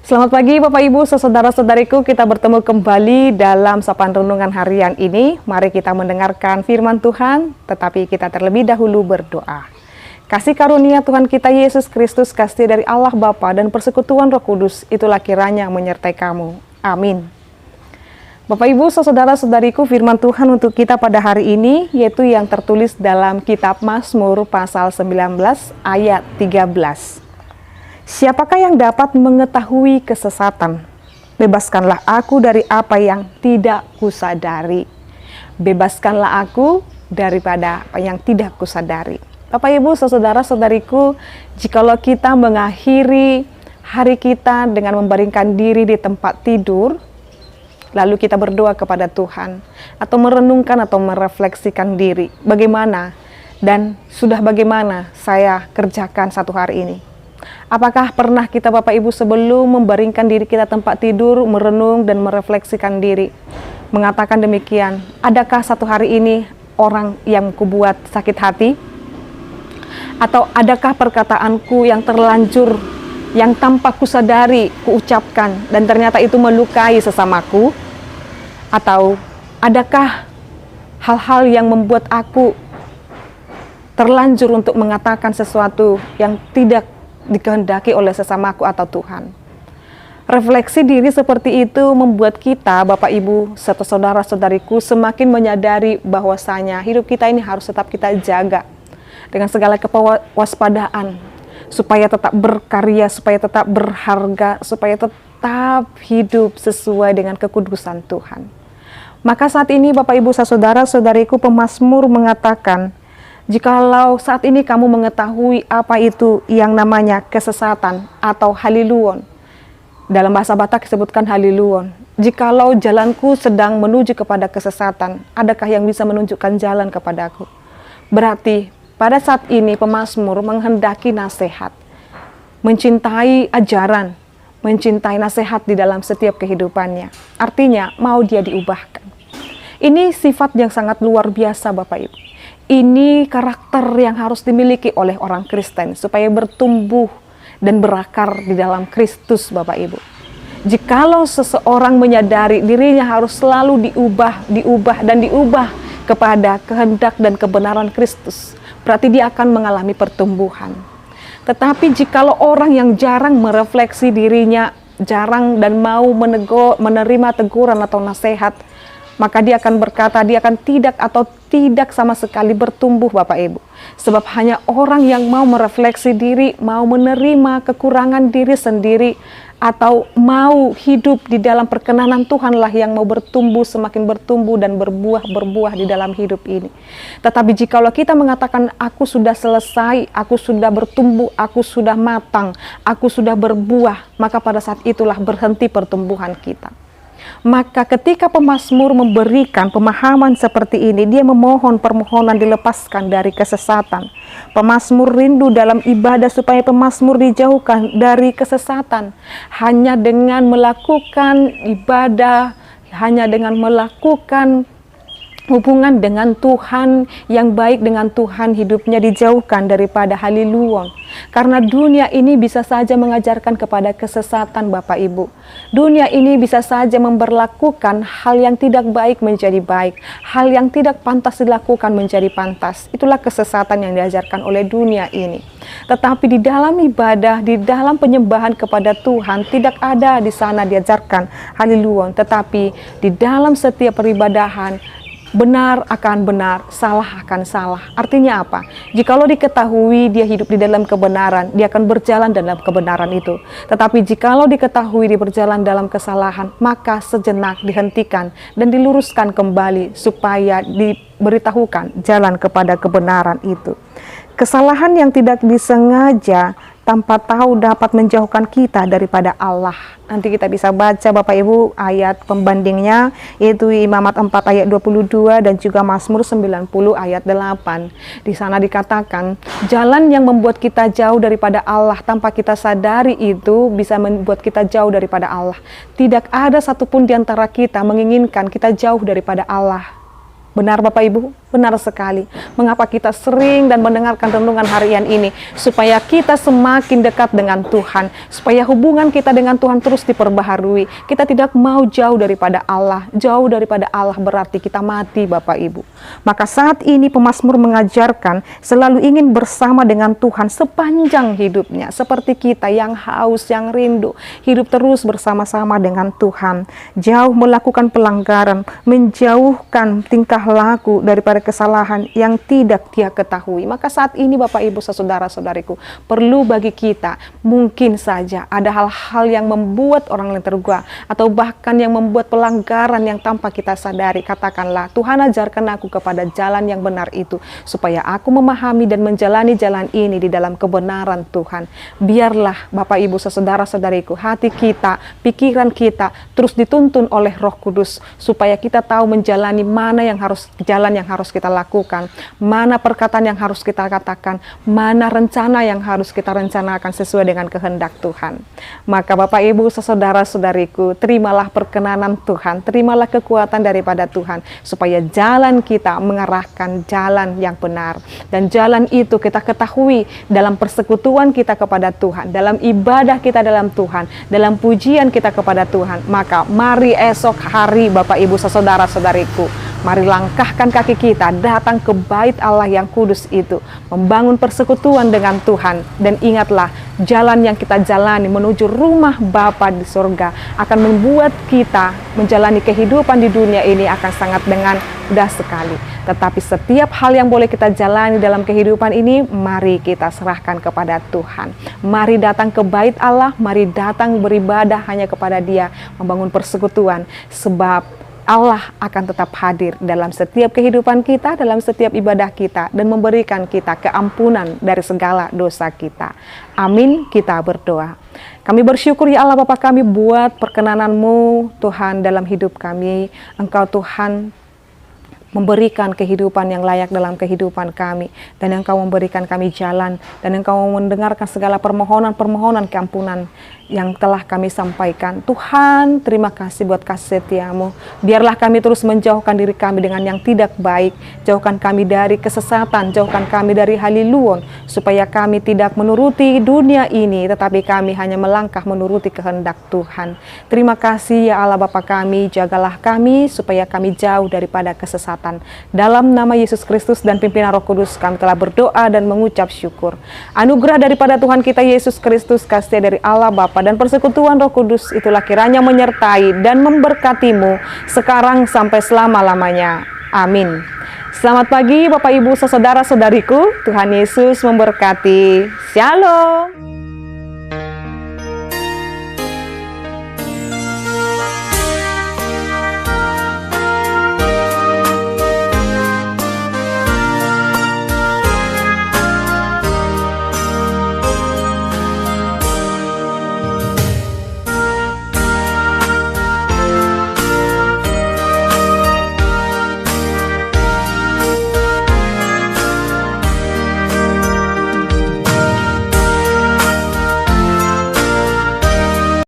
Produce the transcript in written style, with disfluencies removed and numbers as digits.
Selamat pagi Bapak Ibu, saudara-saudariku, kita bertemu kembali dalam sapaan renungan harian ini. Mari kita mendengarkan firman Tuhan, tetapi kita terlebih dahulu berdoa. Kasih karunia Tuhan kita Yesus Kristus, kasih dari Allah Bapa dan persekutuan Roh Kudus, itulah kiranya menyertai kamu. Amin. Bapak Ibu, saudara-saudariku, firman Tuhan untuk kita pada hari ini, yaitu yang tertulis dalam kitab Mazmur pasal 19 ayat 13. Siapakah yang dapat mengetahui kesesatan? Bebaskanlah aku dari apa yang tidak kusadari. Bebaskanlah aku daripada apa yang tidak kusadari. Bapak Ibu, saudara-saudariku, jikalau kita mengakhiri hari kita dengan membaringkan diri di tempat tidur, lalu kita berdoa kepada Tuhan, atau merenungkan atau merefleksikan diri, bagaimana dan sudah bagaimana saya kerjakan satu hari ini. Apakah pernah kita Bapak Ibu sebelum membaringkan diri kita tempat tidur, merenung dan merefleksikan diri, mengatakan demikian, adakah satu hari ini orang yang kubuat sakit hati? Atau adakah perkataanku yang terlanjur, yang tanpa kusadari kuucapkan dan ternyata itu melukai sesamaku? Atau adakah hal-hal yang membuat aku terlanjur untuk mengatakan sesuatu yang tidak dikehendaki oleh sesamaku atau Tuhan? Refleksi diri seperti itu membuat kita, Bapak Ibu, serta saudara-saudariku, semakin menyadari bahwasanya hidup kita ini harus tetap kita jaga dengan segala kewaspadaan, supaya tetap berkarya, supaya tetap berharga, supaya tetap hidup sesuai dengan kekudusan Tuhan. Maka saat ini Bapak Ibu, saudara-saudariku, pemazmur mengatakan, jikalau saat ini kamu mengetahui apa itu yang namanya kesesatan atau haliluon. Dalam bahasa Batak disebutkan haliluon. Jikalau jalanku sedang menuju kepada kesesatan, adakah yang bisa menunjukkan jalan kepadaku? Berarti pada saat ini pemazmur menghendaki nasihat, mencintai ajaran, mencintai nasihat di dalam setiap kehidupannya. Artinya mau dia diubahkan. Ini sifat yang sangat luar biasa Bapak Ibu. Ini karakter yang harus dimiliki oleh orang Kristen supaya bertumbuh dan berakar di dalam Kristus Bapak Ibu. Jikalau seseorang menyadari dirinya harus selalu diubah kepada kehendak dan kebenaran Kristus, berarti dia akan mengalami pertumbuhan. Tetapi jikalau orang yang jarang merefleksi dirinya, jarang dan mau menerima teguran atau nasihat, maka dia akan berkata dia akan tidak sama sekali bertumbuh Bapak Ibu. Sebab hanya orang yang mau merefleksi diri, mau menerima kekurangan diri sendiri, atau mau hidup di dalam perkenanan Tuhanlah yang mau bertumbuh, semakin bertumbuh dan berbuah di dalam hidup ini. Tetapi jikalau kita mengatakan aku sudah selesai, aku sudah bertumbuh, aku sudah matang, aku sudah berbuah, maka pada saat itulah berhenti pertumbuhan kita. Maka ketika pemazmur memberikan pemahaman seperti ini, dia memohon permohonan dilepaskan dari kesesatan. Pemazmur rindu dalam ibadah supaya pemazmur dijauhkan dari kesesatan. Hanya dengan melakukan ibadah, hanya dengan melakukan hubungan dengan Tuhan yang baik dengan Tuhan, hidupnya dijauhkan daripada haliluon. Karena dunia ini bisa saja mengajarkan kepada kesesatan Bapak Ibu. Dunia ini bisa saja memberlakukan hal yang tidak baik menjadi baik, hal yang tidak pantas dilakukan menjadi pantas. Itulah kesesatan yang diajarkan oleh dunia ini. Tetapi di dalam ibadah, di dalam penyembahan kepada Tuhan, tidak ada di sana diajarkan haliluon. Tetapi di dalam setiap peribadahan, benar akan benar, salah akan salah. Artinya apa? Jikalau diketahui dia hidup di dalam kebenaran, dia akan berjalan dalam kebenaran itu. Tetapi jikalau diketahui dia berjalan dalam kesalahan, maka sejenak dihentikan dan diluruskan kembali supaya diberitahukan jalan kepada kebenaran itu. Kesalahan yang tidak disengaja tanpa tahu dapat menjauhkan kita daripada Allah. Nanti kita bisa baca Bapak Ibu ayat pembandingnya, yaitu Imamat 4 ayat 22 dan juga Mazmur 90 ayat 8. Di sana dikatakan, jalan yang membuat kita jauh daripada Allah tanpa kita sadari itu bisa membuat kita jauh daripada Allah. Tidak ada satupun di antara kita menginginkan kita jauh daripada Allah. Benar Bapak Ibu? Benar sekali. Mengapa kita sering dan mendengarkan renungan harian ini? Supaya kita semakin dekat dengan Tuhan. Supaya hubungan kita dengan Tuhan terus diperbaharui. Kita tidak mau jauh daripada Allah. Jauh daripada Allah berarti kita mati Bapak Ibu. Maka saat ini pemazmur mengajarkan selalu ingin bersama dengan Tuhan sepanjang hidupnya. Seperti kita yang haus, yang rindu. Hidup terus bersama-sama dengan Tuhan. Jauh melakukan pelanggaran. Menjauhkan tingkah laku daripada kesalahan yang tidak dia ketahui. Maka saat ini Bapak Ibu saudara-saudariku, perlu bagi kita, mungkin saja ada hal-hal yang membuat orang lain tergugah atau bahkan yang membuat pelanggaran yang tanpa kita sadari. Katakanlah, Tuhan ajarkan aku kepada jalan yang benar itu supaya aku memahami dan menjalani jalan ini di dalam kebenaran Tuhan. Biarlah Bapak Ibu saudara-saudariku, hati kita, pikiran kita terus dituntun oleh Roh Kudus supaya kita tahu menjalani mana jalan yang harus kita lakukan, mana perkataan yang harus kita katakan, mana rencana yang harus kita rencanakan sesuai dengan kehendak Tuhan. Maka Bapak Ibu saudara-saudariku, terimalah perkenanan Tuhan, terimalah kekuatan daripada Tuhan supaya jalan kita mengarahkan jalan yang benar, dan jalan itu kita ketahui dalam persekutuan kita kepada Tuhan, dalam ibadah kita dalam Tuhan, dalam pujian kita kepada Tuhan. Maka mari esok hari Bapak Ibu saudara-saudariku, mari langkahkan kaki kita datang ke bait Allah yang kudus itu, membangun persekutuan dengan Tuhan. Dan ingatlah, jalan yang kita jalani menuju rumah Bapa di surga akan membuat kita menjalani kehidupan di dunia ini akan sangat dengan mudah sekali. Tetapi setiap hal yang boleh kita jalani dalam kehidupan ini, mari kita serahkan kepada Tuhan. Mari datang ke bait Allah, mari datang beribadah hanya kepada Dia, membangun persekutuan, sebab Allah akan tetap hadir dalam setiap kehidupan kita, dalam setiap ibadah kita, dan memberikan kita keampunan dari segala dosa kita. Amin, kita berdoa. Kami bersyukur ya Allah Bapa kami buat perkenanan-Mu Tuhan dalam hidup kami. Engkau Tuhan memberikan kehidupan yang layak dalam kehidupan kami, dan Engkau memberikan kami jalan, dan Engkau mendengarkan segala permohonan-permohonan keampunan yang telah kami sampaikan. Tuhan, terima kasih buat kasih setia-Mu. Biarlah kami terus menjauhkan diri kami dengan yang tidak baik, jauhkan kami dari kesesatan, jauhkan kami dari haliluon, supaya kami tidak menuruti dunia ini, tetapi kami hanya melangkah menuruti kehendak Tuhan. Terima kasih ya Allah Bapa kami, jagalah kami supaya kami jauh daripada kesesatan. Dalam nama Yesus Kristus dan pimpinan Roh Kudus kami telah berdoa dan mengucap syukur. Anugerah daripada Tuhan kita Yesus Kristus, kasih dari Allah Bapa dan persekutuan Roh Kudus itulah kiranya menyertai dan memberkatimu sekarang sampai selama-lamanya. Amin. Selamat pagi Bapak Ibu saudara-saudariku, Tuhan Yesus memberkati. Shalom.